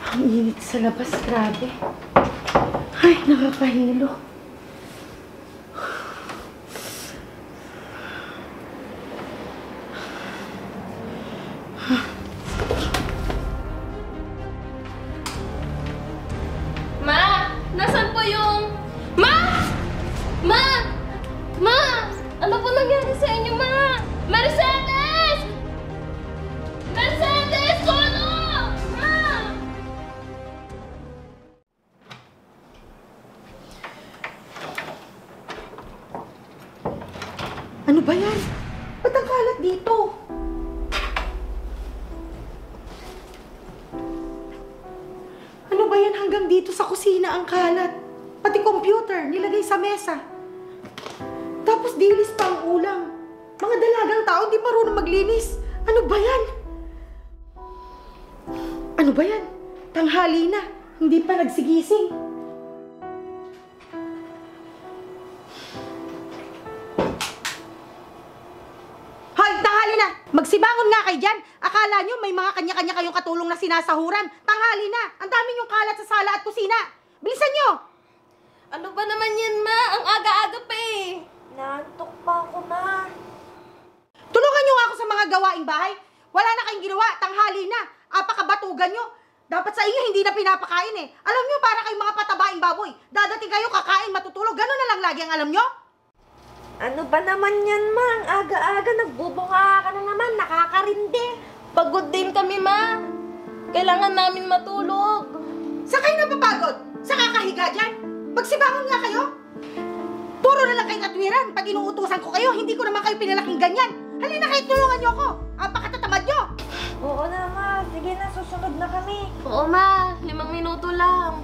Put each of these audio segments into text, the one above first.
Ang init sa labas, grabe. Ay, nakapahilo. Ma! Nasaan po yung... Ma! Ma! Ma! Ano po nangyari sa inyo, Ma? Mercedes! Mercedes! Kono! Ma! Ano ba yan? Ba't ang kalat dito? Ano ba yan hanggang dito sa kusina ang kalat? Pati computer, nilagay sa mesa. Tapos dilis pa ang ulam. Mga dalagang tao, di marunong maglinis. Ano ba yan? Ano ba yan? Tanghali na, hindi pa nagsigising. Magsibangon nga kayo dyan. Akala nyo may mga kanya-kanya kayong katulong na sinasahuran. Tanghali na. Ang dami nyong kalat sa sala at kusina. Bilisan nyo! Ano ba naman yan, Ma? Ang aga-aga pa eh. Naantok pa ako, Ma. Tulungan nyo nga ako sa mga gawaing bahay. Wala na kayong ginawa. Tanghali na. Apakabatugan nyo. Dapat sa inyo hindi na pinapakain eh. Alam nyo, para kayong mga patabaing baboy. Dadating kayo, kakain, matutulog. Ganun na lang lagi ang alam nyo. Ano ba naman yan, Ma? Ang aga-aga, nagbubunga ka na naman, nakakarindi. Pagod din kami, Ma. Kailangan namin matulog. Saan kayo napapagod? Sa kakahiga dyan? Magsibangon nga kayo? Puro na lang kayong katwiran. Pag inuutusan ko kayo, hindi ko naman kayo pinalaking ganyan. Halina kayo, tulungan nyo ako. Apakatatamad nyo. Oo na, Ma. Sige na, susunod na kami. Oo, Ma. 5 minuto lang.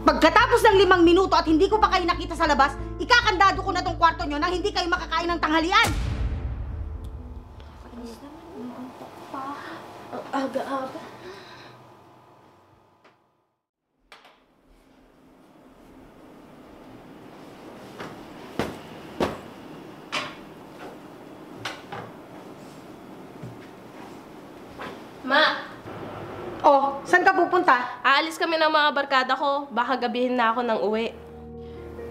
Pagkatapos ng 5 minuto at hindi ko pa kayo nakita sa labas, ikakandado ko na tong kwarto nyo nang hindi kayo makakain ng tanghalian. Kainis naman, naantok pa. Ang aga-aga. Ma! Oh, saan ka pupunta? Aalis kami ng mga barkada ko. Baka gabihin na ako ng uwi.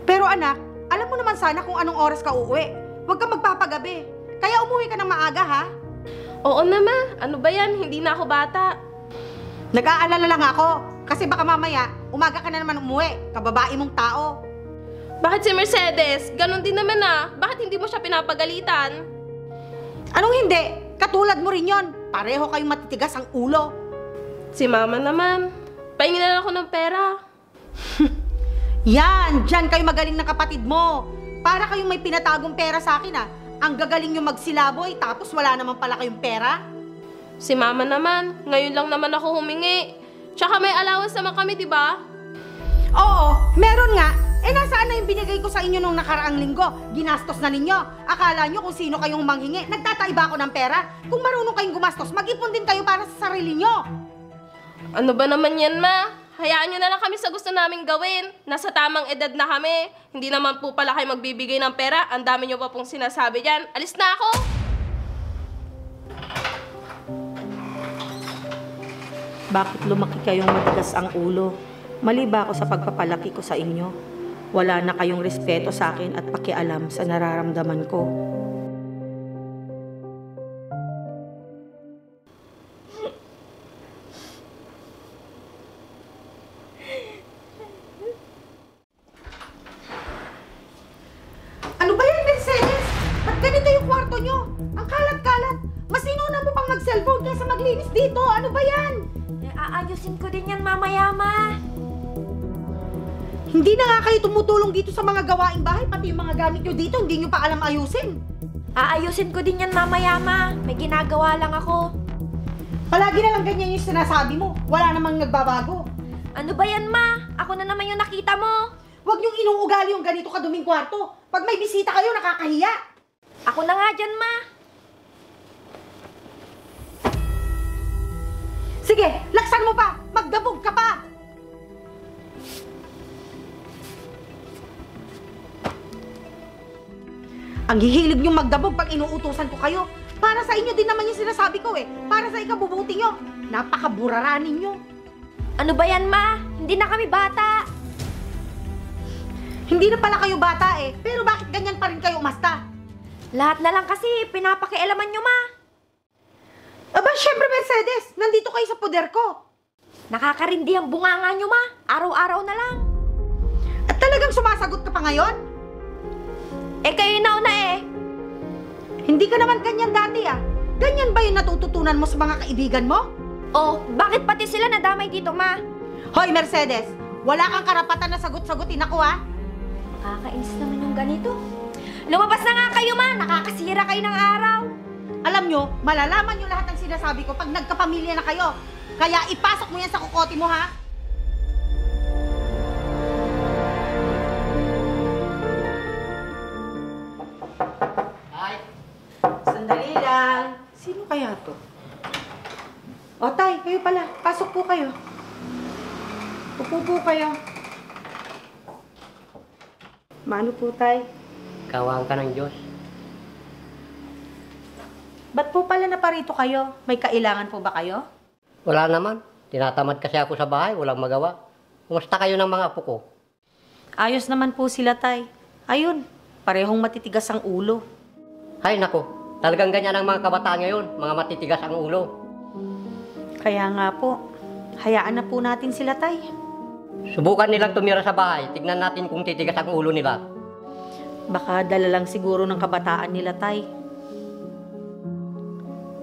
Pero anak, alam mo naman sana kung anong oras ka uuwi. Huwag kang magpapagabi. Kaya umuwi ka ng maaga, ha? Oo na, Ma. Ano ba yan? Hindi na ako bata. Nag-aalala lang ako. Kasi baka mamaya, umaga ka na naman umuwi. Kababae mong tao. Bakit si Mercedes? Ganon din naman ah. Bakit hindi mo siya pinapagalitan? Anong hindi? Katulad mo rin yon. Pareho kayong matitigas ang ulo. Si Mama naman. Pahingin na lang ako ng pera. Yan! Diyan kayo magaling na kapatid mo. Para kayong may pinatagong pera sa akin, ah. Ang gagaling nyo magsilaboy, tapos wala naman pala kayong pera. Si Mama naman. Ngayon lang naman ako humingi. Tsaka may allowance naman kami, di ba? Oo, meron nga. Eh, nasaan na yung binigay ko sa inyo nung nakaraang linggo? Ginastos na ninyo. Akala nyo kung sino kayong manghingi. Nagtataiba ako ng pera. Kung marunong kayong gumastos, mag-ipon din kayo para sa sarili nyo. Ano ba naman yan, Ma? Hayaan nyo na lang kami sa gusto naming gawin. Nasa tamang edad na kami. Hindi naman po pala kayo magbibigay ng pera. Ang dami nyo pa pong sinasabi dyan. Alis na ako! Bakit lumaki kayong matigas ang ulo? Mali ba ako sa pagpapalaki ko sa inyo? Wala na kayong respeto sa akin at pakialam sa nararamdaman ko. Ano ba yan, Mercedes? Ba't ganito yung kwarto nyo? Ang kalat-kalat. Mas inuna mo pang mag-cellphone kaysa maglinis dito. Ano ba yan? Eh, aayusin ko din yan mamaya, Ma. Hindi na nga kayo tumutulong dito sa mga gawaing bahay, pati yung mga gamit nyo dito, hindi nyo pa alam ayusin. Aayusin ko din yan mamaya, Ma. May ginagawa lang ako. Palagi na lang ganyan yung sinasabi mo. Wala namang nagbabago. Ano ba yan, Ma? Ako na naman yung nakita mo. Huwag nyong inuugali yung ganito kaduming kwarto. Pag may bisita kayo, nakakahiya. Ako na nga dyan, Ma. Sige, laksan mo pa. Magdabog ka pa. Ang hihilig nyong magdabog pag inuutusan ko kayo. Para sa inyo din naman yung sinasabi ko eh. Para sa ikabubuti nyo. Napakaburaranin nyo. Ano ba yan, ma? Hindi na kami bata. Hindi na pala kayo bata eh. Pero bakit ganyan pa rin kayo umasta? Lahat na lang kasi pinapakialaman nyo, ma. Aba, syempre Mercedes, nandito kayo sa poder ko. Nakakarindi ang bunganga nyo, ma. Araw-araw na lang. At talagang sumasagot ka pa ngayon? Eh, kayo nauna eh. Hindi ka naman ganyan dati ah. Ganyan ba yung natututunan mo sa mga kaibigan mo? Oh, bakit pati sila nadamay dito, ma? Hoy Mercedes, wala kang karapatan na sagot-sagutin ako ah. Nakakainis naman yung ganito. Lumabas na nga kayo, ma. Nakakasira kayo ng araw. Alam nyo, malalaman nyo lahat ng sinasabi ko pag nagkapamilya na kayo. Kaya ipasok mo yan sa kukote mo ha. Ay, Sandali lang. Sino kaya to? O tay, kayo pala. Pasok po kayo. Upo po kayo. Mano po tay? kawang ka ng Diyos. Ba't po pala naparito kayo? May kailangan po ba kayo? Wala naman. Tinatamad kasi ako sa bahay, walang magawa. Kumusta kayo ng mga apo ko? Ayos naman po sila tay. Ayun, parehong matitigas ang ulo. Ay nako, talagang ganyan ang mga kabataan ngayon, mga matitigas ang ulo. Kaya nga po, hayaan na po natin sila tay. Subukan nilang tumira sa bahay, tignan natin kung titigas ang ulo nila. Baka dala lang siguro ng kabataan nila tay.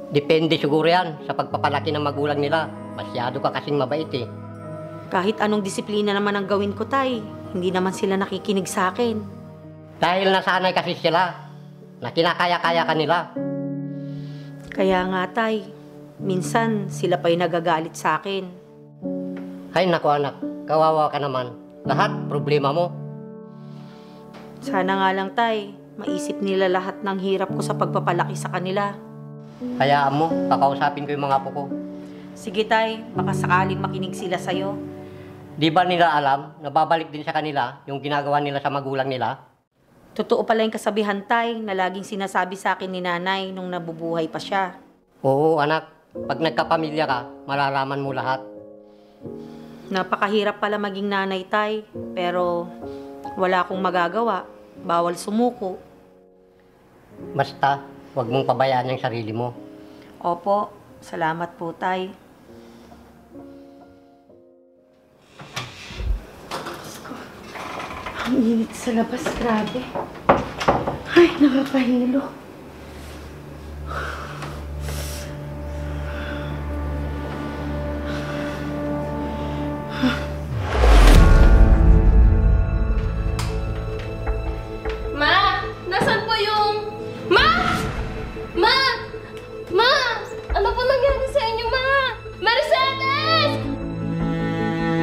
Depende siguro yan sa pagpapalaki ng magulang nila. Masyado ka kasing mabait eh. Kahit anong disiplina naman ang gawin ko tay, hindi naman sila nakikinig sa akin. Dahil nasanay kasi sila, na kinakaya-kaya ka nila. Kaya nga tay, minsan sila pa'y nagagalit sa akin. Ay nako anak, kawawa ka naman. Lahat problema mo. Sana nga lang tay, maisip nila lahat ng hirap ko sa pagpapalaki sa kanila. Hayaan mo, kakausapin ko yung mga apo ko. Sige tay, baka sakaling makinig sila sa'yo. Di ba nila alam na babalik din sa kanila yung ginagawa nila sa magulang nila? Totoo pala yung kasabihan tay na laging sinasabi sa akin ni nanay nung nabubuhay pa siya. Oo anak, pag nagkapamilya ka, malalaman mo lahat. Napakahirap pala maging nanay tay, pero wala akong magagawa. Bawal sumuko. Basta, huwag mong pabayaan yung sarili mo. Opo, salamat po tay. Ang init sa labas, grabe. Ay, nakapahilo. Ma! Nasaan po yung... Ma! Ma! Ma! Ano po nangyari sa inyo, ma? Mercedes!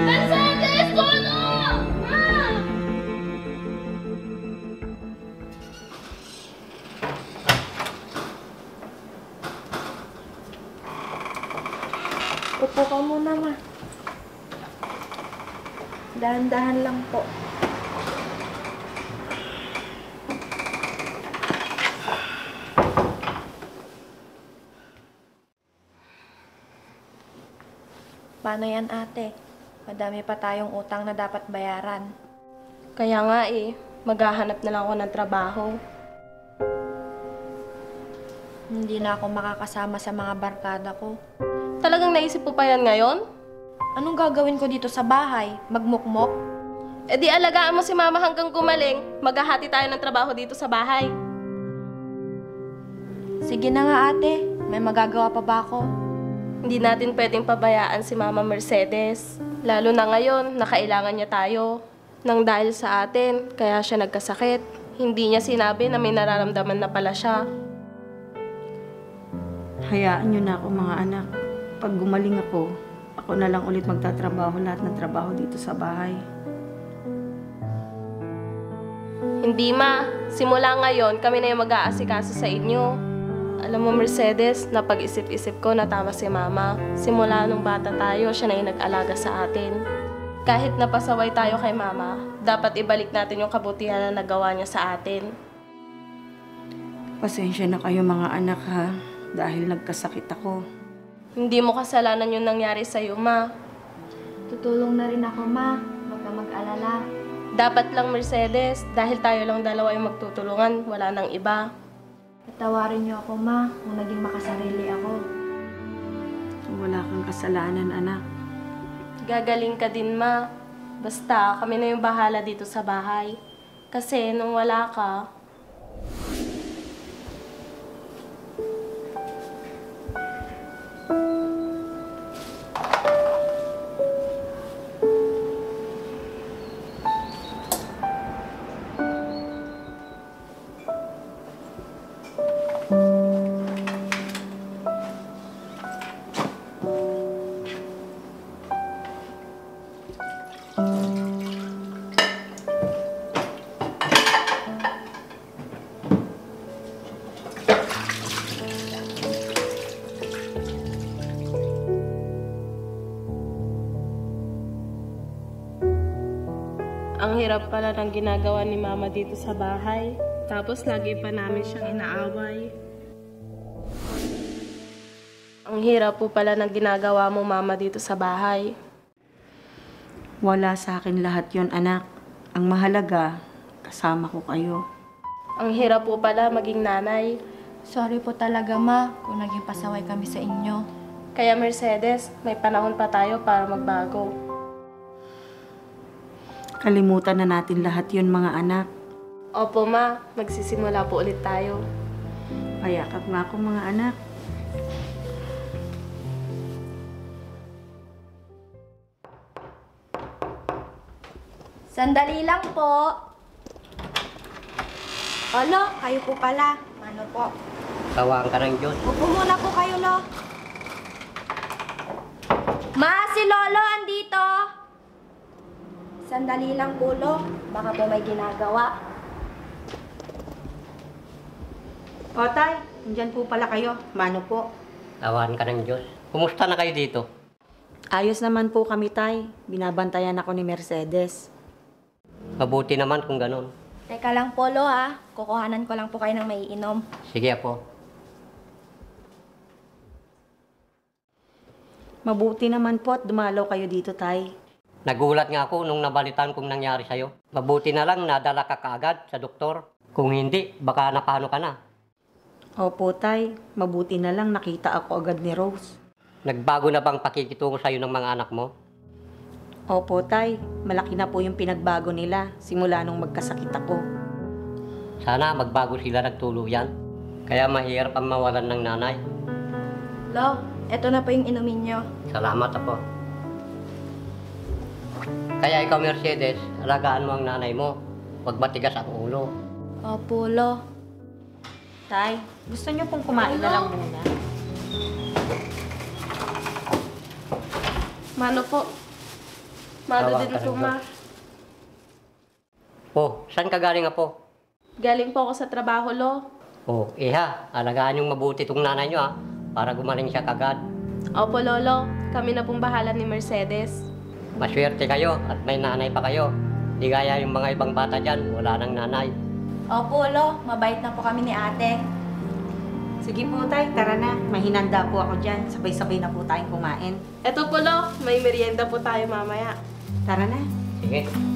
Mercedes! Tulong! Ma! Upo ka muna, ma. Dahan-dahan lang po. Paano yan, ate? Madami pa tayong utang na dapat bayaran. Kaya nga eh, maghahanap na lang ako ng trabaho. Hindi na ako makakasama sa mga barkada ko. Talagang naisip po pa yan ngayon? Anong gagawin ko dito sa bahay? Magmukmok? E di alagaan mo si mama hanggang gumaling, maghahati tayo ng trabaho dito sa bahay. Sige na nga, ate. May magagawa pa ba ako? Hindi natin pwedeng pabayaan si Mama Mercedes. Lalo na ngayon, nakailangan niya tayo. Nang dahil sa atin, kaya siya nagkasakit. Hindi niya sinabi na may nararamdaman na pala siya. Hayaan niyo na ako mga anak. Pag gumaling ako na lang ulit magtatrabaho lahat ng trabaho dito sa bahay. Hindi ma, simula ngayon kami na yung mag-aasikaso sa inyo. Alam mo Mercedes, napag-isip-isip ko na tama si Mama. Simula nung bata tayo, siya na yung nag-alaga sa atin. Kahit napasaway tayo kay Mama, dapat ibalik natin yung kabutihan na nagawa niya sa atin. Pasensya na kayo mga anak ha, dahil nagkasakit ako. Hindi mo kasalanan yung nangyari sa'yo, Ma. Tutulong na rin ako, ma. Huwag ka mag-alala. Dapat lang, Mercedes, dahil tayo lang dalawa yung magtutulungan, wala nang iba. Patawarin niyo ako, ma, kung naging makasarili ako. Wala kang kasalanan, anak. Gagaling ka din, ma. Basta, kami na yung bahala dito sa bahay. Kasi nung wala ka, ang hirap pala ng ginagawa ni Mama dito sa bahay. Tapos lagi pa namin siyang inaaway. Ang hirap po pala ng ginagawa mo, Mama, dito sa bahay. Wala sa akin lahat yon, anak. Ang mahalaga, kasama ko kayo. Ang hirap po pala maging nanay. Sorry po talaga, ma, kung naging pasaway kami sa inyo. Kaya Mercedes, may panahon pa tayo para magbago. Kalimutan na natin lahat yon, mga anak. Opo, Ma. Magsisimula po ulit tayo. Payakap nga ako, mga anak. Sandali lang po. Olo, kayo po pala. Ano po? Tawaan ka ng Diyos. Upo muna po kayo, Lo. Ma, si Lolo andito. Sandali lang po, Lo. Baka po may ginagawa. O, Tay, nandyan po pala kayo. Mano po? Tawaan ka ng Diyos. Kumusta na kayo dito? Ayos naman po kami, Tay. Binabantayan ako ni Mercedes. Mabuti naman kung ganun. Teka lang po, Lo, ha. Kukuhanan ko lang po kayo ng maiinom. Sige po. Mabuti naman po at dumalaw kayo dito, Tay. Nagulat nga ako nung nabalitan kong nangyari sa'yo. Mabuti na lang nadala ka kaagad sa doktor. Kung hindi, baka napano ka na. Opo, Tay. Mabuti na lang nakita ako agad ni Rose. Nagbago na bang pakikitungo sa'yo ng mga anak mo? Opo, Tay. Malaki na po yung pinagbago nila simula nung magkasakit ako. Sana magbago sila nagtuluyan. Kaya mahirap ang mawalan ng nanay. Lo, eto na po yung inumin nyo. Salamat po. Kaya ikaw, Mercedes, alagaan mo ang nanay mo. Huwag matigas ang ulo. Opo, Lo. Tay, gusto niyo pong kumain na lang muna? Mano po? Mano Tawag din ka po, ng Ma. Oh, saan ka galing po? Galing po ako sa trabaho, Lo. Oh, iha, alagaan yung mabuti itong nanay nyo para gumaling siya kagad. Opo, Lolo. Kami na pong bahala ni Mercedes. Maswerte kayo at may nanay pa kayo. Di gaya yung mga ibang bata dyan, wala nang nanay. Opo, Lo. Mabait na po kami ni ate. Sige po, Tay. Tara na. Mahinanda po ako dyan. Sabay-sabay na po tayong kumain. Eto po, Lo. May merienda po tayo mamaya. Tara na. Sige.